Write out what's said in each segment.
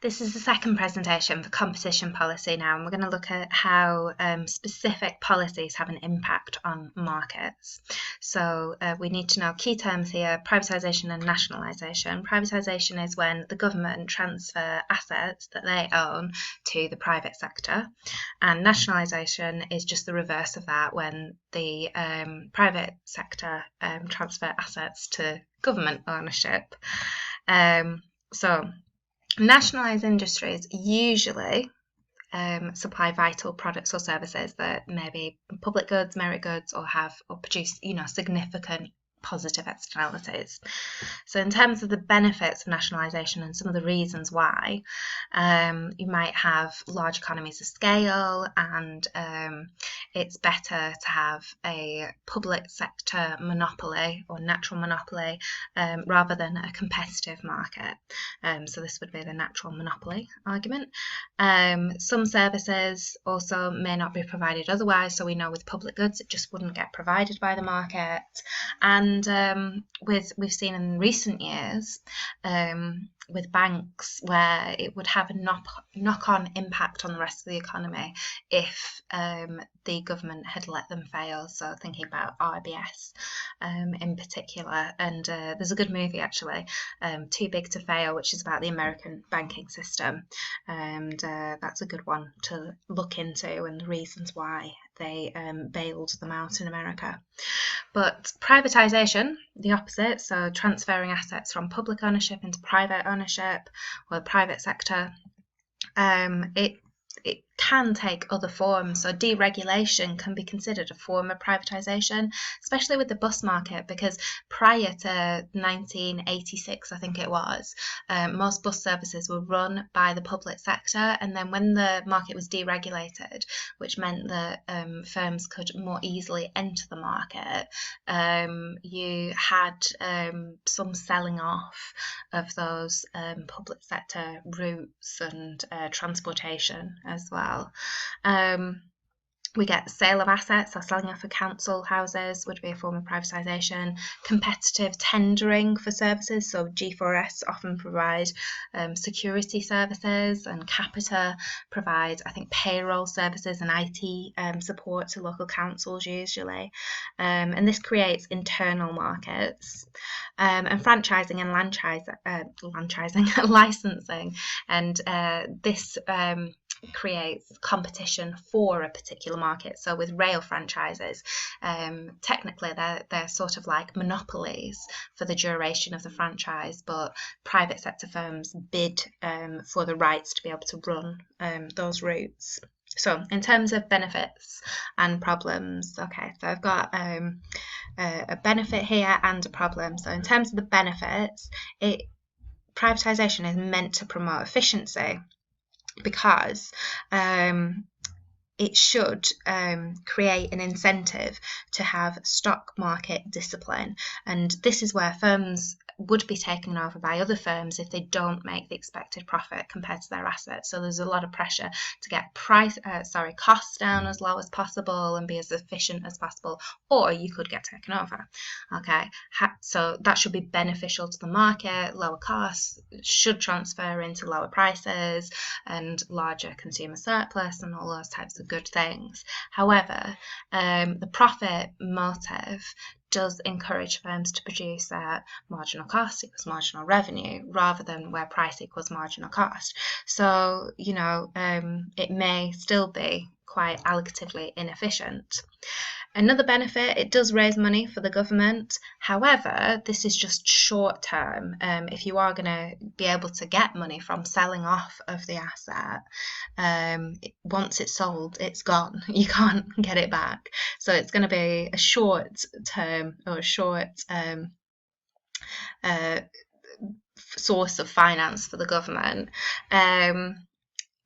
This is the second presentation for competition policy now, and we're going to look at how specific policies have an impact on markets. So we need to know key terms here: privatisation and nationalisation. Privatisation is when the government transfer assets that they own to the private sector, and nationalisation is just the reverse of that, when the private sector transfer assets to government ownership. Nationalised industries usually supply vital products or services that may be public goods, merit goods, or produce, significant positive externalities. So in terms of the benefits of nationalisation and some of the reasons why, you might have large economies of scale, and it's better to have a public sector monopoly or natural monopoly rather than a competitive market. So this would be the natural monopoly argument. Some services also may not be provided otherwise, so we know with public goods it just wouldn't get provided by the market. And we've seen in recent years with banks where it would have a knock-on impact on the rest of the economy if the government had let them fail. So thinking about RBS in particular, and there's a good movie actually, Too Big to Fail, which is about the American banking system, and that's a good one to look into and the reasons why they bailed them out in America. But privatisation, the opposite, so transferring assets from public ownership into private ownership or the private sector, it can take other forms. So deregulation can be considered a form of privatisation, especially with the bus market, because prior to 1986, I think it was, most bus services were run by the public sector, and then when the market was deregulated, which meant that firms could more easily enter the market, you had some selling off of those public sector routes and transportation as well. We get sale of assets, so selling off of council houses would be a form of privatisation. Competitive tendering for services, so G4S often provide security services, and Capita provides, I think, payroll services and IT support to local councils usually. And this creates internal markets. And franchising and licensing, and this creates competition for a particular market. So with rail franchises, technically they're sort of like monopolies for the duration of the franchise, but private sector firms bid for the rights to be able to run those routes. So in terms of benefits and problems, okay, so I've got a benefit here and a problem. So in terms of the benefits, privatisation is meant to promote efficiency, because it should create an incentive to have stock market discipline, and this is where firms would be taken over by other firms if they don't make the expected profit compared to their assets. So there's a lot of pressure to get costs down as low as possible and be as efficient as possible, or you could get taken over. Okay, so that should be beneficial to the market. Lower costs should transfer into lower prices and larger consumer surplus and all those types of good things. However, the profit motive does encourage firms to produce at marginal cost equals marginal revenue, rather than where price equals marginal cost. So, it may still be quite allocatively inefficient. Another benefit, it does raise money for the government. However, this is just short term. If you are going to be able to get money from selling off of the asset, once it's sold, it's gone. You can't get it back. So it's going to be a short term or a short source of finance for the government.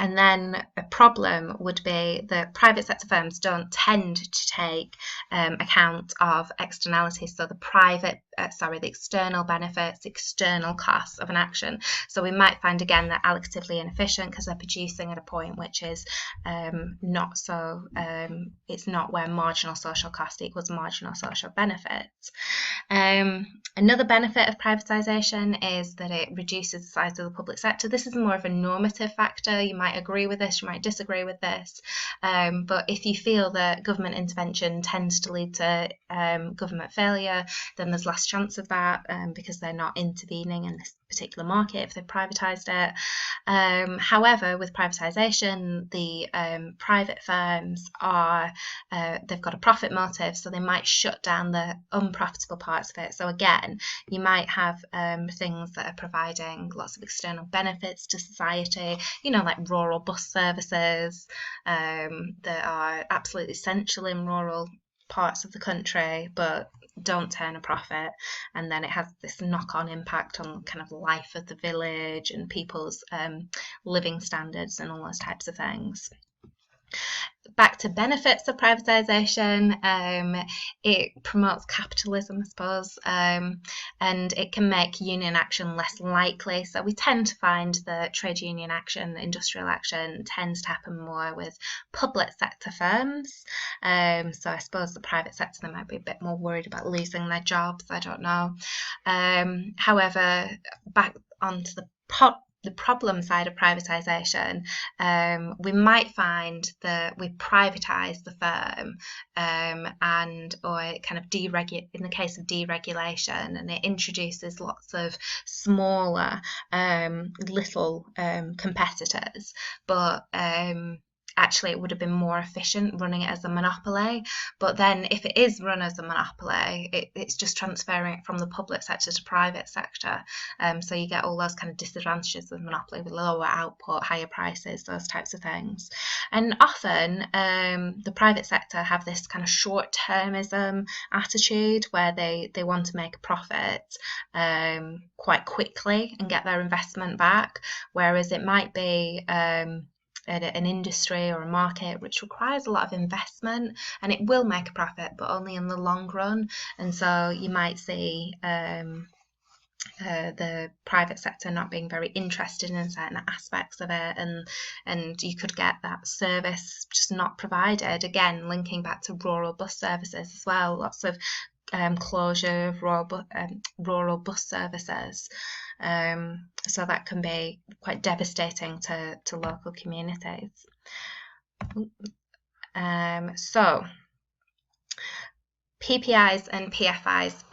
And then a problem would be that private sector firms don't tend to take account of externalities, so the external benefits, external costs of an action. So we might find again they're allocatively inefficient because they're producing at a point which is not so, it's not where marginal social cost equals marginal social benefits. Another benefit of privatisation is that it reduces the size of the public sector. This is more of a normative factor. You might agree with this, you might disagree with this, but if you feel that government intervention tends to lead to government failure, then there's less chance of that because they're not intervening in this particular market if they've privatised it. However, with privatisation, the private firms are they've got a profit motive, so they might shut down the unprofitable parts of it. So again, you might have things that are providing lots of external benefits to society, you know, like rural bus services that are absolutely essential in rural parts of the country, but don't turn a profit, and then it has this knock-on impact on kind of life of the village and people's living standards and all those types of things. Back to benefits of privatisation, it promotes capitalism, I suppose, and it can make union action less likely. So we tend to find that trade union action, industrial action, tends to happen more with public sector firms. So I suppose the private sector, they might be a bit more worried about losing their jobs, I don't know. However, back onto the problem side of privatisation, we might find that we privatise the firm or it kind of in the case of deregulation, and it introduces lots of smaller little competitors, but actually it would have been more efficient running it as a monopoly. But then if it is run as a monopoly, it's just transferring it from the public sector to private sector. So you get all those kind of disadvantages of monopoly with lower output, higher prices, those types of things. And often the private sector have this kind of short-termism attitude where they want to make a profit quite quickly and get their investment back, whereas it might be an industry or a market which requires a lot of investment, and it will make a profit, but only in the long run. And so you might see the private sector not being very interested in certain aspects of it, and you could get that service just not provided. Again, linking back to rural bus services as well, lots of closure of rural bus services. So that can be quite devastating to local communities. So PPIs and PFIs.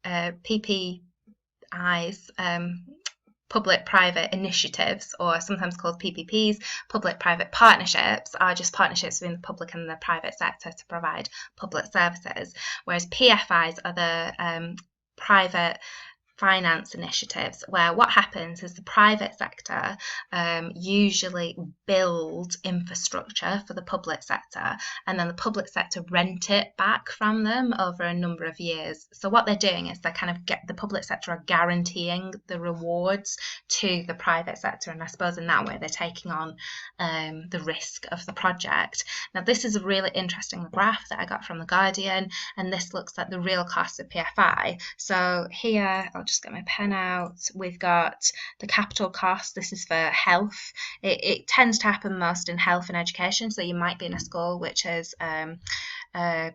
PPIs, public-private initiatives, or sometimes called PPPs, public-private partnerships, are just partnerships between the public and the private sector to provide public services, whereas PFIs are the private finance initiatives, where what happens is the private sector usually build infrastructure for the public sector, and then the public sector rent it back from them over a number of years. So what they're doing is they kind of the public sector are guaranteeing the rewards to the private sector, and I suppose in that way they're taking on the risk of the project. Now this is a really interesting graph that I got from The Guardian, and this looks at the real cost of PFI. So here, I'll just get my pen out, we've got the capital cost. This is for health. It tends to happen most in health and education, so you might be in a school which has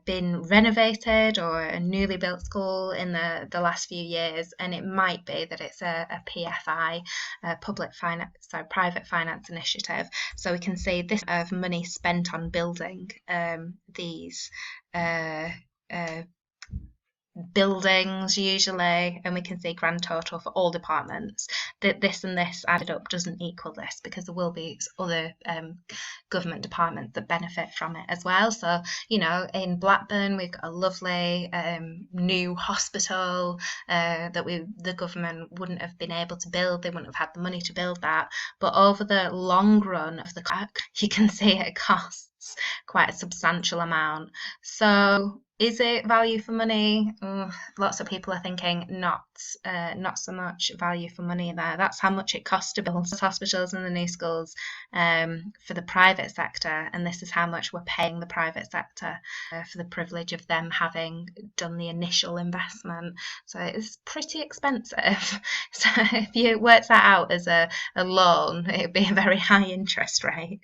been renovated, or a newly built school in the last few years, and it might be that it's a PFI, private finance initiative. So we can see this of money spent on building these buildings usually, and we can see grand total for all departments that this and this added up doesn't equal this, because there will be other government departments that benefit from it as well. So, you know, in Blackburn we've got a lovely new hospital that the government wouldn't have been able to build. They wouldn't have had the money to build that, but over the long run of the clock, you can see it costs quite a substantial amount. So Is it value for money? Lots of people are thinking not so much value for money there. That's how much it costs to build hospitals and the new schools for the private sector, and this is how much we're paying the private sector for the privilege of them having done the initial investment. So it's pretty expensive. So if you work that out as a loan, it would be a very high interest rate.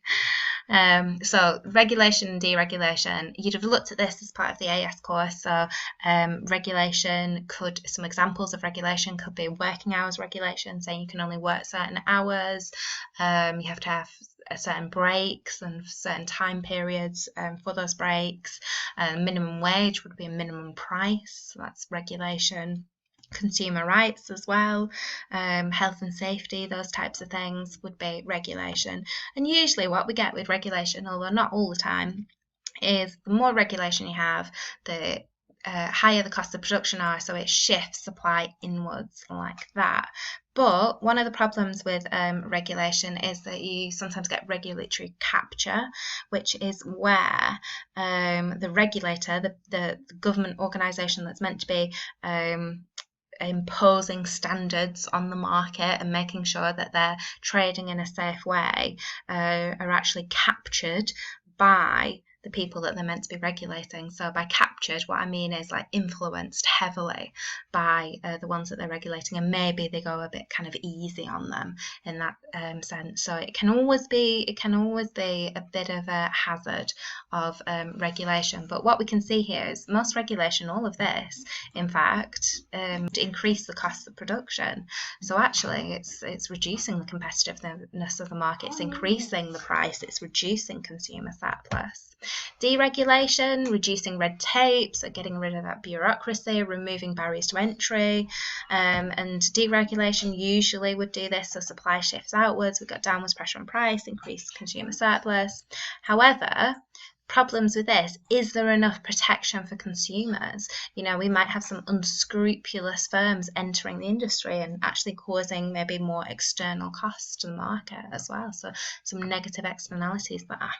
So regulation and deregulation, you'd have looked at this as part of the AS course. So regulation some examples of regulation could be working hours regulation, saying you can only work certain hours, you have to have certain breaks and certain time periods for those breaks. Minimum wage would be a minimum price, so that's regulation. Consumer rights as well, health and safety, those types of things would be regulation. And usually what we get with regulation, although not all the time, is the more regulation you have, the higher the cost of production are, so it shifts supply inwards like that. But one of the problems with regulation is that you sometimes get regulatory capture, which is where the regulator, the government organisation that's meant to be imposing standards on the market and making sure that they're trading in a safe way, are actually captured by the people that they're meant to be regulating. So by captured, what I mean is like influenced heavily by the ones that they're regulating, and maybe they go a bit kind of easy on them in that sense. So it can always be a bit of a hazard of regulation. But what we can see here is most regulation, all of this, in fact, increase the cost of production. So actually, it's reducing the competitiveness of the market, it's increasing the price, it's reducing consumer surplus. Deregulation, reducing red tape, so getting rid of that bureaucracy, removing barriers to entry, and deregulation usually would do this, so supply shifts outwards, we've got downwards pressure on price, increased consumer surplus. However, problems with this, is there enough protection for consumers? You know, we might have some unscrupulous firms entering the industry and actually causing maybe more external costs to the market as well, so some negative externalities there.